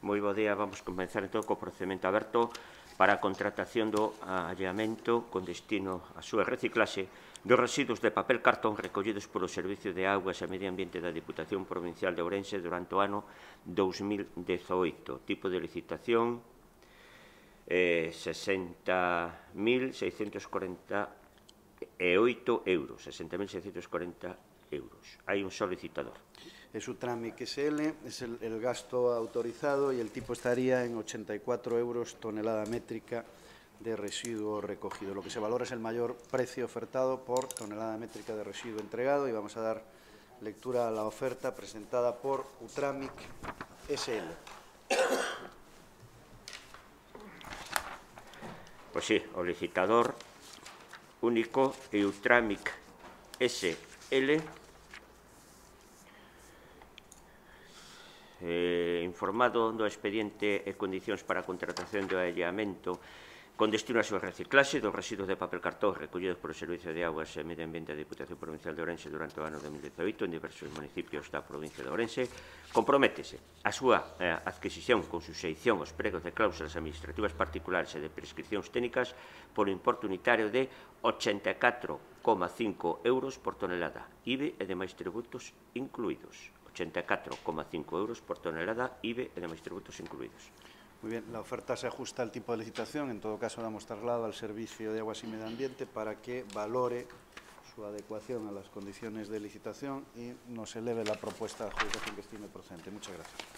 Moi bo día. Vamos comenzar entón co procedimento aberto para a contratación do allamento con destino á súa reciclaxe dos residuos de papel cartón recollidos polo Servicio de Augas e Medio Ambiente da Diputación Provincial de Ourense durante o ano 2018. Tipo de licitación 60.648 euros. 60.640 euros. Hai un solicitador. Es Utramic SL, es el gasto autorizado y el tipo estaría en 84 euros tonelada métrica de residuo recogido. Lo que se valora es el mayor precio ofertado por tonelada métrica de residuo entregado y vamos a dar lectura a la oferta presentada por Utramic SL. Pois sí, o licitador único é Utramic SL. Informado do expediente e condicións para a contratación do allamento con destino á súa reciclaxe dos residuos de papel cartón recollidos polo Servicio de Augas e Medio Ambiente da Diputación Provincial de Ourense durante o ano 2018 en diversos municipios da provincia de Ourense, comprométese a súa adquisición con suxeición aos pregos de cláusulas administrativas particulares e de prescripcións técnicas por importe unitario de 84,5 euros por tonelada, IBE e demais tributos incluídos. 84,5 euros por tonelada, IBE e demais tributos incluídos. Muy bien, la oferta se ajusta al tipo de licitación. En todo caso, damos traslado al Servicio de Aguas y Medio Ambiente para que valore su adecuación a las condiciones de licitación y nos eleve la propuesta de adjudicación que estime procedente. Muchas gracias.